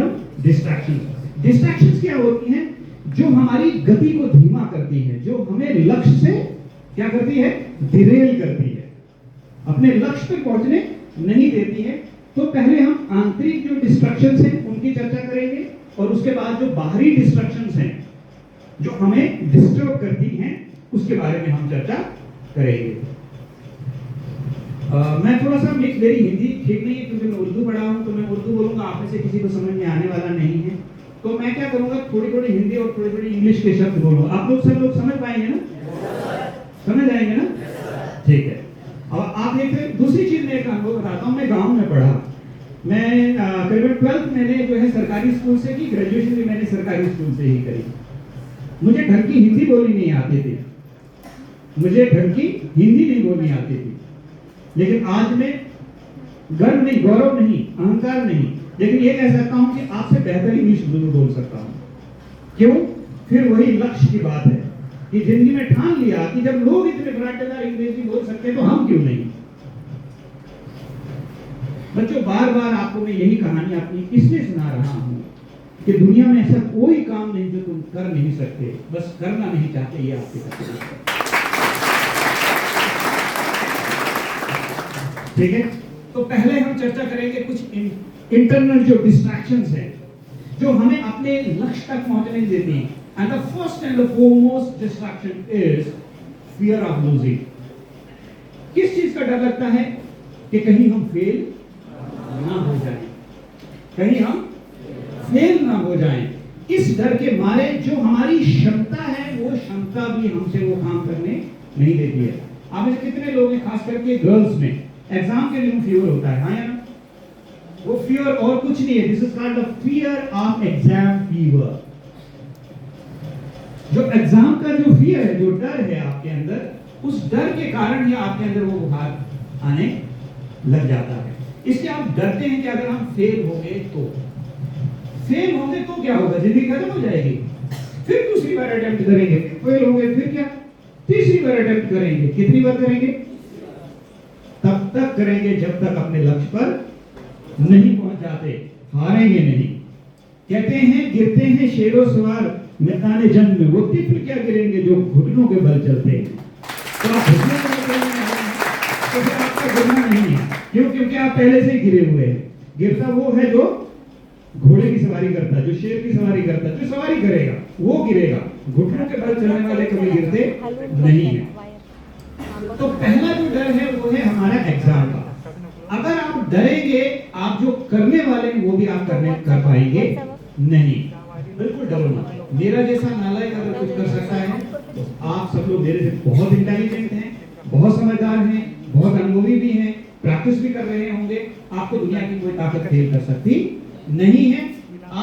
Madam distractions. Distractions क्या होती हैं? जो हमारी गति को धीमा करती है, जो हमें लक्ष्य से क्या करती है? डिरेल करती है, अपने लक्ष्य पे पहुंचने नहीं देती है। तो पहले हम आंतरिक जो डिस्ट्रैक्शंस हैं उनकी चर्चा करेंगे, और उसके बाद जो बाहरी डिस्ट्रैक्शंस हैं जो हमें डिस्टर्ब करती हैं उसके बारे में हम चर्चा करेंगे। मैं थोड़ा सा मेरी हिंदी ठीक नहीं है क्योंकि मैं उर्दू पढ़ा हूँ, तो मैं उर्दू बोलूँगा, आप में से किसी को समझ में आने वाला नहीं है, तो मैं क्या करूँगा, थोड़ी थोड़ी हिंदी और थोड़ी थोड़ी इंग्लिश के शब्द बोलूँगा। आप लोग सब लोग समझ पाएंगे ना? समझ आएंगे ना? ठीक है। अब आप देखते, दूसरी चीज मैं एक अनुभव बताता हूँ। मैं गाँव में पढ़ा, मैं करीबन 12th मैंने जो है सरकारी स्कूल से की, ग्रेजुएशन भी मैंने सरकारी स्कूल से ही करी। मुझे ढंग की हिंदी बोलनी नहीं आती थी, मुझे ढंग की हिंदी नहीं बोलनी आती थी, लेकिन आज मैं गर्व नहीं, गौरव नहीं, अहंकार नहीं, लेकिन ये कह सकता हूं कि आपसे बेहतर इंग्लिश जरूर बोल सकता हूं। क्यों? फिर वही लक्ष्य की बात है कि जिंदगी में ठान लिया कि जब लोग इतने फराटेदार अंग्रेजी बोल सकते हैं तो हम क्यों नहीं। बच्चों, बार बार आपको मैं यही कहानी अपनी इसलिए सुना रहा हूं कि दुनिया में ऐसा कोई काम नहीं जो तुम कर नहीं सकते, बस करना नहीं चाहते, ये आपके तकलीफ है। ठीक है? तो पहले हम चर्चा करेंगे कुछ इंटरनल जो डिस्ट्रैक्शंस हैं जो हमें अपने लक्ष्य तक पहुंचने नहीं देती हैं। And the first and the foremost distraction is fear of losing. किस चीज का डर लगता है? कि कहीं हम फेल ना हो जाएं, कहीं हम फेल ना हो जाएं। इस डर के मारे जो हमारी क्षमता है वो क्षमता भी हमसे वो काम करने नहीं देती है। आप में कितने लोग हैं, खास करके गर्ल्स में, एग्जाम के दिन फीवर होता है, हाँ या ना? वो फियर और कुछ नहीं है, this is called the fear of exam fever. जो एग्जाम का जो फियर है, जो डर है आपके अंदर, उस डर के कारण ही आपके अंदर वो बुखार आने लग जाता है। इसलिए आप डरते हैं कि अगर हम फेल होंगे तो, फेल होंगे तो क्या होगा? जिंदगी खत्म हो जाएगी। फिर दूसरी बार अटेम्प्ट करेंगे, फेल होंगे, फिर क्या? तीसरी बार अटेम्प्ट करेंगे। कितनी बार करेंगे? तब तक करेंगे जब तक अपने लक्ष्य पर नहीं पहुंच जाते, हारेंगे नहीं। कहते हैं गिरते हैं शेरों सवार मैदान जंग में, वो तिफल क्या गिरेंगे जो घुटनों के बल चलते हैं। तो आप घुटनों के बल चलने तो फिर आपका गिरना नहीं है। क्यों? क्योंकि आप पहले से ही गिरे हुए हैं। गिरता वो है जो घोड़े की सवारी करता है, जो शेर की सवारी करता है, जो सवारी करेगा वो गिरेगा। घुटनों के बल चलने वाले कभी गिरते नहीं है। तो पहला जो डर है वो है हमारा एग्जाम का। अगर आप डरेंगे, आप जो करने वाले हैं वो भी आप कर पाएंगे नहीं। बिल्कुल डरो मत। मेरा जैसा नालायक अगर कुछ कर सकता है तो आप सब लोग मेरे से बहुत इंटेलिजेंट हैं, बहुत समझदार हैं, बहुत अनुभवी भी हैं, प्रैक्टिस भी कर रहे होंगे। आपको दुनिया की कोई ताकत फेल कर सकती नहीं है।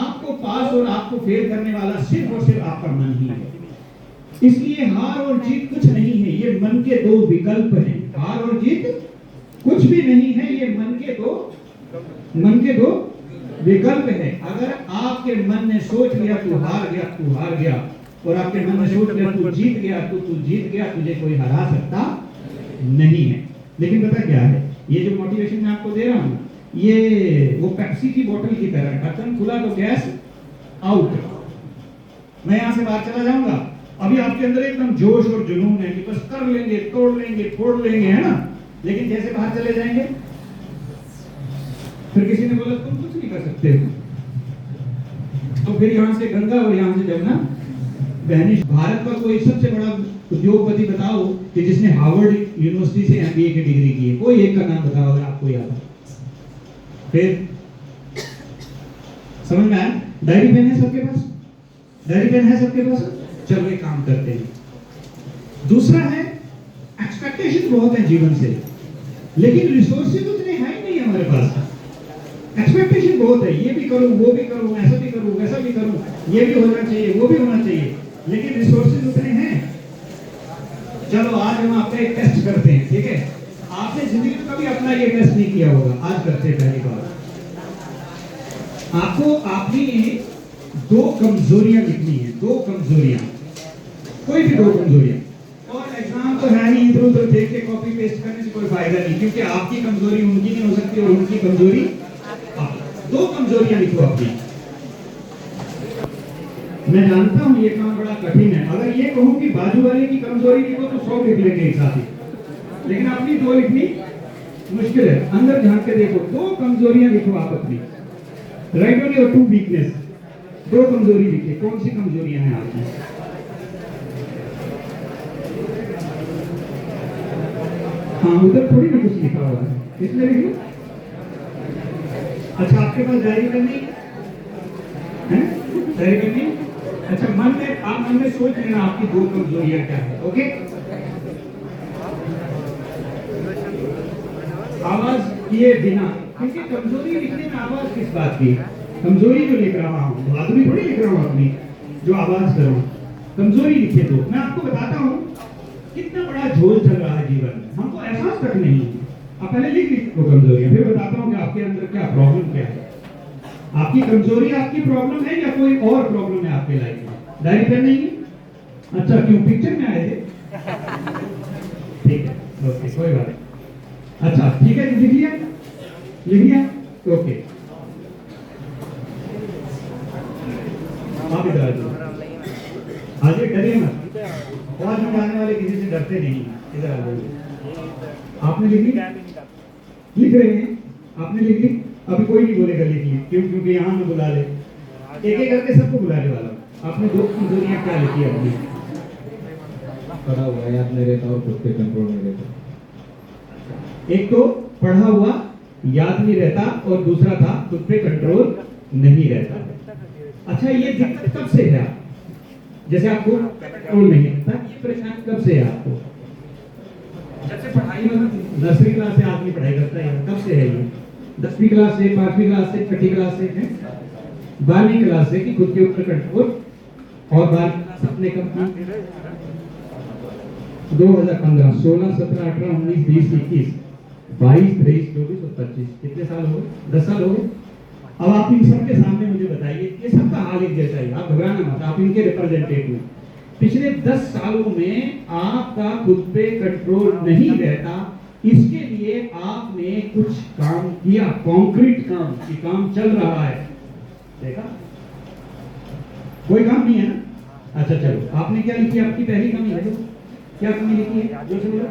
आपको पास और आपको फेल करने वाला सिर्फ और सिर्फ आपका मन ही है। इसलिए हार और जीत कुछ नहीं है, ये मन के दो विकल्प हैं। हार और जीत कुछ भी नहीं है, ये मन के दो विकल्प है। अगर आपके मन ने सोच लिया तू हार गया, तू हार गया, और आपके मन ने सोच लिया तू जीत गया, तो तू जीत गया, तुझे कोई हरा सकता नहीं है। लेकिन पता क्या है, ये जो मोटिवेशन मैं आपको दे रहा हूँ, ये वो पेप्सी की बोतल की तरह, ढक्कन खुला तो गैस आउट। मैं यहाँ से बाहर चला जाऊंगा, अभी आपके अंदर एकदम जोश और जुनून है कि बस कर लेंगे, तोड़ लेंगे, फोड़ लेंगे, है ना? लेकिन जैसे बाहर चले जाएंगे फिर किसी ने बोला तुम कुछ नहीं कर सकते हो, तो फिर यहाँ से गंगा और यहाँ से जमुना बहनी। भारत का कोई सबसे बड़ा उद्योगपति बताओ कि जिसने हार्वर्ड यूनिवर्सिटी से एमबीए की डिग्री की है, कोई एक का नाम बताओ अगर आपको याद है। फिर समझ में आया? डायरी पेन है सबके पास? डायरी पेन है सबके पास? चलो एक काम करते हैं। दूसरा है एक्सपेक्टेशन बहुत है जीवन से, लेकिन रिसोर्सेज उतने हैं नहीं हमारे पास। एक्सपेक्टेशन बहुत है, ये भी करूं, वो भी करूं, ऐसा भी करूं, वैसा भी करूं, ये भी होना चाहिए, वो भी होना चाहिए, लेकिन रिसोर्सेज उतने हैं। चलो आज हम आपका एक टेस्ट करते हैं, ठीक है? आपने जिंदगी में कभी अपना ये टेस्ट नहीं किया होगा, आज करते हैं पहली बार। आपको अपनी दो कमजोरियां लिखनी है, दो कमजोरियां, कोई भी दो कमजोरियां। और एग्जाम तो है नहीं, इधर उधर देख के कॉपी पेस्ट करने से कोई फायदा नहीं, क्योंकि आपकी कमजोरी उनकी नहीं हो सकती और उनकी कमजोरी आपकी। दो कमजोरियां लिखो अपनी। मैं जानता हूँ ये काम बड़ा कठिन है। अगर ये कहूँ कि बाजू वाले की कमजोरी लिखो तो 100 लिख लेंगे एक साथ ही, लेकिन अपनी 2 लिखनी मुश्किल है। अंदर झांक के देखो, 2 कमजोरियां लिखो आप अपनी। राइट ऑन योर 2 वीकनेस, 2 कमजोरी लिखिए। कौन सी कमजोरियां हैं आपकी? हाँ, उधर थोड़ी ना कुछ लिखा हुआ है, इसमें लिख लो। अच्छा, आपके पास डायरी करनी है? डायरी करनी? अच्छा, मन में आप मन में सोच लेना आपकी 2 कमजोरियां क्या है। ओके, आवाज किए बिना, क्योंकि कमजोरी लिखने में आवाज किस बात की? कमजोरी जो लिख रहा हूँ, बहादुरी थोड़ी लिख रहा हूँ अपनी जो आवाज करूँ। कमजोरी लिखे तो मैं आपको बताता हूँ कितना बड़ा झोल चल रहा है जीवन में, हमको एहसास तक नहीं है। आप पहले लिख लीजिए कमजोरियां, फिर बताता हूँ कि आपके अंदर क्या प्रॉब्लम क्या है। आपकी कमजोरी आपकी प्रॉब्लम है या कोई और प्रॉब्लम है आपके लाइफ में? डायरी पेन नहीं है? अच्छा, क्यों, पिक्चर में आए थे? ठीक है, ओके, कोई बात नहीं। अच्छा, ठीक है, लिख लिया? लिख लिया? ओके, आप इधर आ जाओ। आगे डरिए मत, आवाज में आने वाले किसी से डरते नहीं। इधर आ जाओ। आपने लिख ली? लिख रहे हैं? आपने लिख ली? अभी कोई नहीं बोलेगा लिख ली, क्यों? क्योंकि यहाँ में बुला ले, एक एक करके सबको बुलाने वाला। आपने 2 कमजोरियां क्या लिखी अपनी? पढ़ा हुआ याद नहीं रहता और खुद पे कंट्रोल नहीं रहता। एक तो पढ़ा हुआ याद नहीं रहता और दूसरा था खुद पे कंट्रोल नहीं रहता। अच्छा, ये दिक्कत कब से है? जैसे आपको कंट्रोल नहीं रहता, ये परेशानी कब से है आपको? जब से पढ़ाई में नर्सरी क्लास से आदमी पढ़ाई करता है, कब से है ये? 10वीं क्लास से, 5वीं क्लास से, 6ठी क्लास से, 12वीं क्लास से कि खुद के ऊपर कंट्रोल। और 12वीं क्लास अपने कब की? 2015, 16, 17, 18, 19, 20, 21, 22, 23, 24 और 25, कितने साल हो गए? 10 साल हो गए। अब आप इन सबके सामने मुझे बताइए, ये सबका हाल एक जैसा ही, आप घबराना मत, आप इनके रिप्रेजेंटेटिव। पिछले 10 सालों में आपका खुद पे कंट्रोल नहीं रहता, इसके लिए आपने कुछ काम किया, कॉन्क्रीट काम, कि काम चल रहा है। देखा? कोई काम नहीं है ना? अच्छा चलो, आपने क्या लिखी? आपकी पहली कमी है, क्या कमी लिखी है? जो सुनो,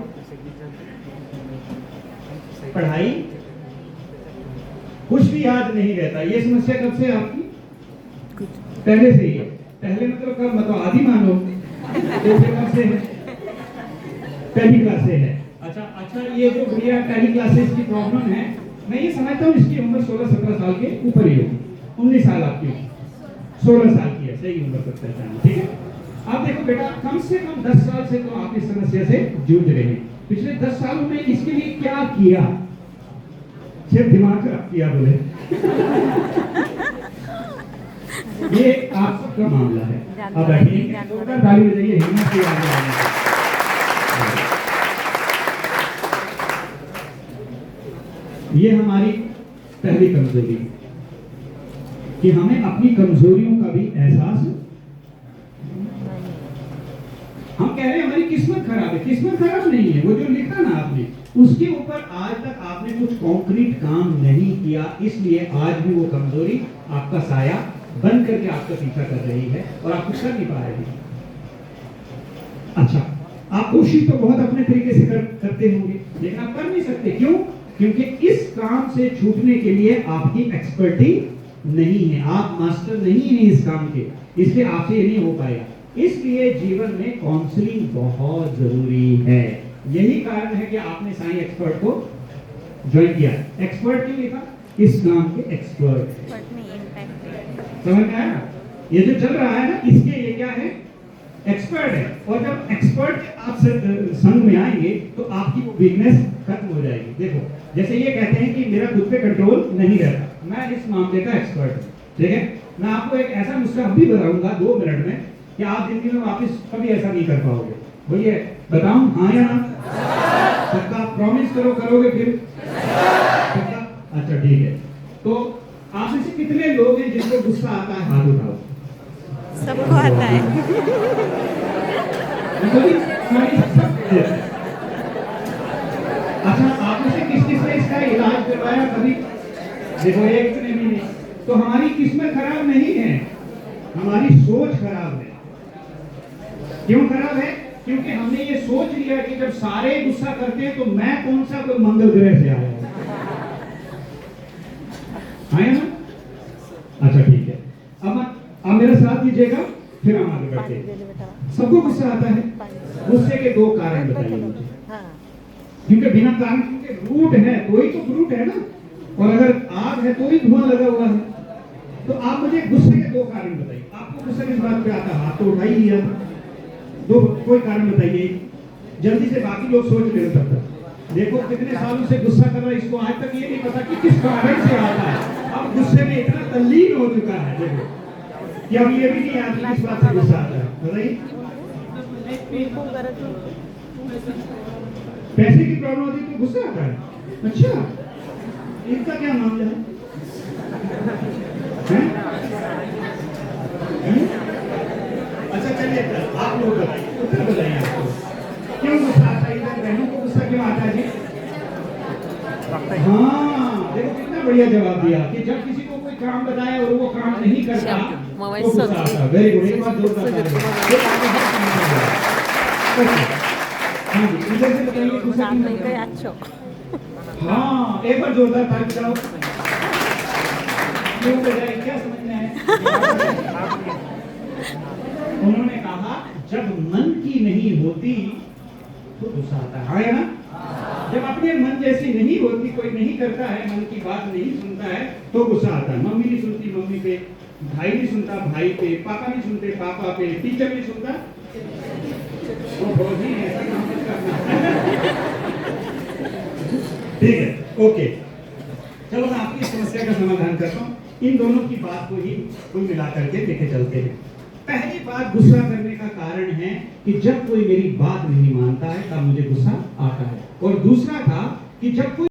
पढ़ाई, कुछ भी याद नहीं रहता। ये समस्या कब से आपकी? पहले से ही है। पहले मतलब कब? मतलब आदि मानो, तो फिर कब से है? पहली क्लास से है। अच्छा, ये जो गुड़िया पहली क्लासेस की प्रॉब्लम है, मैं ये समझता हूँ इसकी उम्र 16-17 साल के ऊपर ही होगी। 19 साल आपकी, 16 साल की है, सही उम्र तक पहचान, ठीक है? आप देखो बेटा, कम से कम 10 साल से तो आप इस समस्या से जूझ रहे हैं। पिछले 10 सालों में इसके लिए क्या किया? सिर्फ दिमाग खराब किया बोले। ये आप सबका मामला है। अब बैठिए, ताली बजाइए, हिम्मत से आगे आइए। ये हमारी पहली कमजोरी है कि हमें अपनी कमजोरियों का भी एहसास। हम कह रहे हैं हमारी किस्मत खराब है, किस्मत खराब नहीं है। वो जो लिखा ना आपने, उसके ऊपर आज तक आपने कुछ कॉन्क्रीट काम नहीं किया, इसलिए आज भी वो कमजोरी आपका साया बन करके आपका पीछा कर रही है और आप कुछ कर नहीं पा रहे हैं। अच्छा, आप कोशिश तो बहुत अपने तरीके से करते होंगे, लेकिन आप कर नहीं सकते। क्यों? क्योंकि इस काम से छूटने के लिए आपकी एक्सपर्टी नहीं है, आप मास्टर नहीं है इस काम के, इसलिए आपसे ये नहीं हो पाएगा। इसलिए जीवन में काउंसलिंग बहुत जरूरी है। यही कारण है कि आपने साईं एक्सपर्ट को ज्वाइन किया। एक्सपर्ट क्यों लिखा? इस नाम के एक्सपर्ट। समझ में आया? ये जो चल रहा है ना, इसके ये क्या है? एक्सपर्ट है। और जब एक्सपर्ट आप संग में आएंगे तो आपकी वो वीकनेस खत्म हो जाएगी। देखो, जैसे ये कहते हैं कि मेरा खुद पे कंट्रोल नहीं रहता, मैं इस मामले का एक्सपर्ट हूँ, ठीक है? मैं आपको एक ऐसा नुस्खा अभी बताऊंगा 2 मिनट में कि आप जिंदगी में वापस कभी ऐसा नहीं कर पाओगे। बोलिए, बताऊं हाँ या ना? सबका प्रॉमिस करो, करोगे फिर? सबका? अच्छा ठीक है। तो आप में से कितने लोग हैं जिनको गुस्सा आता है? हाथ उठाओ। सबको आता है। अच्छा, आप में से किस ने इसका इलाज करवाया कभी? देखो, एक ने भी नहीं। तो हमारी किस्मत खराब नहीं है, हमारी सोच खराब है। क्यों खराब है? क्योंकि हमने ये सोच लिया कि जब सारे गुस्सा करते हैं तो मैं कौन सा कोई मंगल ग्रह से आया हूं। आए ना? अच्छा ठीक है, अब आप मेरा साथ दीजिएगा, फिर हम आगे बढ़ते हैं। सबको गुस्सा आता है। गुस्से के दो कारण बताइए मुझे। क्योंकि बिना कारण, क्योंकि रूट है तो ही तो फ्रूट है ना, और अगर आग है तो ही धुआं लगा हुआ है। तो आप मुझे गुस्से के दो कारण बताइए। आपको गुस्सा किस बात पे आता है? हाथ तो उठा ही लिया, दो कोई कारण बताइए जल्दी से, बाकी लोग सोच ले तब तक। देखो कितने सालों से गुस्सा कर रहा है, इसको आज तक ये नहीं पता कि किस कारण से आता है। अब गुस्से में इतना तल्लीन हो चुका है देखो, कि अब ये भी नहीं आता किस बात से गुस्सा आता है। बताइए, पैसे की प्रॉब्लम होती है तो गुस्सा आता है। अच्छा, इनका क्या मामला है? अच्छा चलिए, आप लोग बताइए, उत्तर बताइए आपको क्यों गुस्सा आता है? इधर बहनों को गुस्सा क्यों आता है जी? हाँ, देखो कितना बढ़िया जवाब दिया कि जब किसी को कोई काम बताए और वो काम नहीं करता तो गुस्सा आता है। वेरी गुड, एक बार जोरदार हाँ जी, इधर से बताइए गुस्सा क्यों आता है? हाँ, एक बार जोरदार ताली बजाओ। क्यों बजाए, क्या समझ में आया? उन्होंने कहा जब मन की नहीं होती तो गुस्सा आता है ना? जब अपने मन जैसी नहीं होती, कोई नहीं करता है, मन की बात नहीं सुनता है तो गुस्सा आता है। मम्मी नहीं सुनती मम्मी पे, भाई नहीं सुनता भाई पे, पापा नहीं सुनते पापा पे, टीचर नहीं सुनता तो बहुत ही ऐसा काम मत करना। ठीक है, ओके, चलो मैं आपकी समस्या का समाधान करता हूँ। इन दोनों की बात को ही कुल मिला करके देखे चलते हैं। पहली बात, गुस्सा करने का कारण है कि जब कोई मेरी बात नहीं मानता है तब मुझे गुस्सा आता है। और दूसरा था कि जब कोई